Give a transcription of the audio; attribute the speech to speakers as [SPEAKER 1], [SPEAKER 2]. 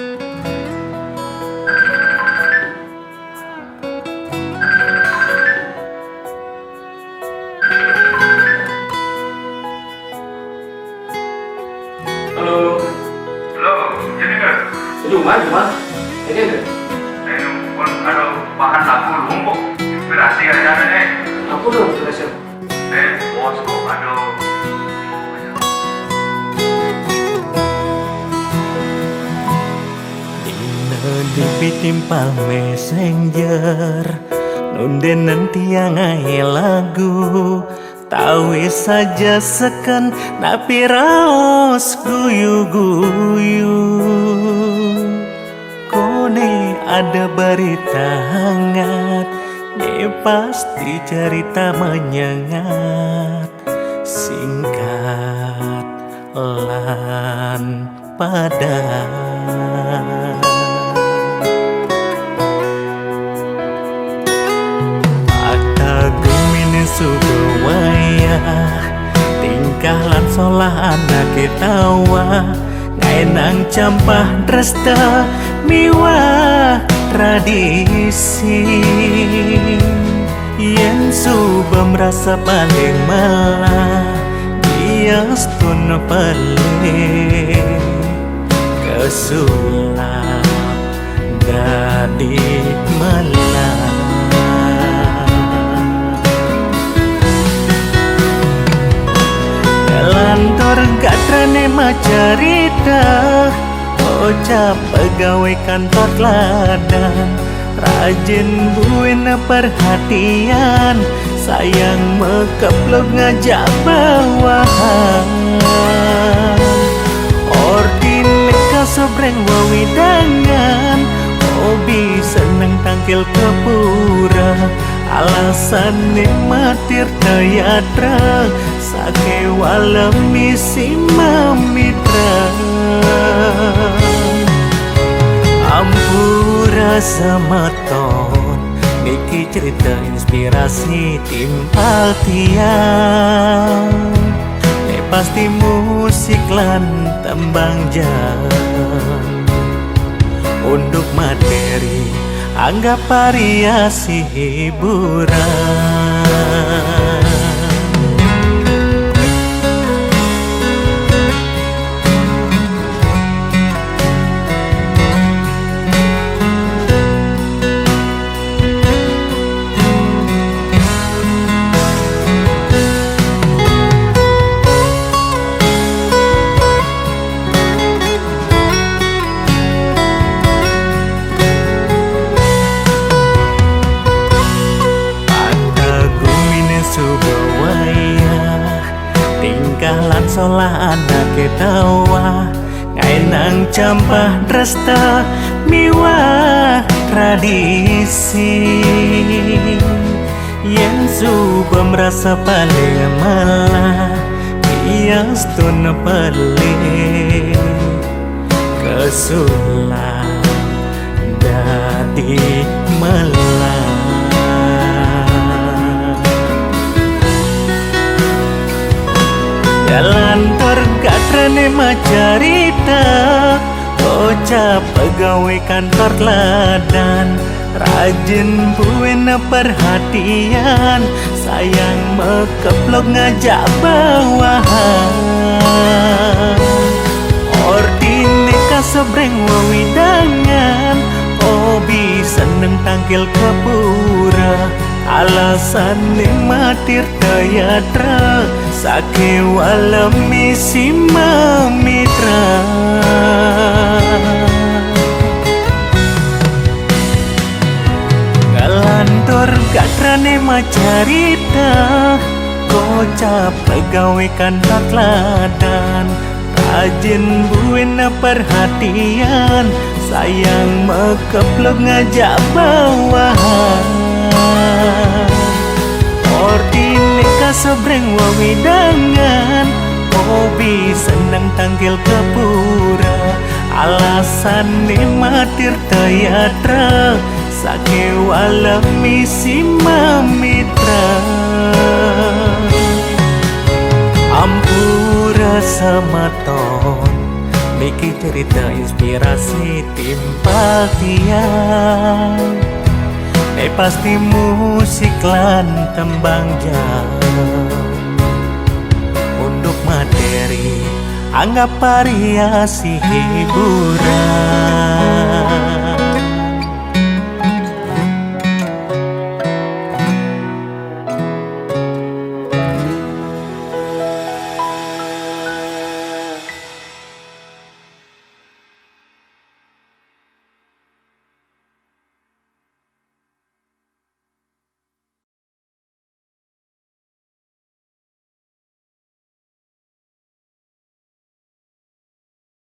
[SPEAKER 1] Halo.
[SPEAKER 2] Halo, Jennifer.
[SPEAKER 1] Cuma. Ini enggak?
[SPEAKER 2] Saya pun ada bahan lagu lumpuk. Inspirasi aja nih.
[SPEAKER 1] Aku belum selesai.
[SPEAKER 2] Bosku ada.
[SPEAKER 3] Dina dipitimpa messenger Nunden tiang ai lagu Tahu saja seken napi raos guyu-guyu Kone ada berita hangat Ini pasti cerita menyengat Singkat lan padat Gumin sugawaya tingkah lan solah anak ketawa ngainang campah dresta miwah tradisi yen subem rasa paling malah diastun paling kesulap dadi malah Lantor gatrane macarita Ocap pegawai kantor ladang Rajin buin perhatian Sayang mekeplok ngajak bawahan Ordine kasobreng wawidangan Hobi seneng tangkil kepura Alasan nikmatir dayatra Sake walam misi mamitra Ampura sama ton Niki cerita inspirasi timpal tiang pasti musik lan tembang jam Untuk materi anggap variasi hiburan Tingkalan solah anak ketawa ngainang campah dresta miwah tradisi yen subem rasa paling malah biastun paling kesulap dadi malah Jalan tergatrane macarita Ocap pegawai kantor ladan Rajin buin perhatian Sayang mekeplok ngajak bawahan Ordine kasobreng wawidangan Hobi seneng tangkil kepura Alasan nikmatir dayatra Sake walam misi mamitra Galantor gatrane macarita Kocap pegawai kantor ladan Rajin buin perhatian Sayang mekeplok ngajak bawahan Ordine kasobreng wawidangan Hobi seneng tanggil kepura Alasan nikmatir dayatra Sake walam misi mamitra Ampura sama ton bikin cerita inspirasi timpal tiang. Pasti musik lan tembang jauh. Untuk materi anggap variasi hiburan.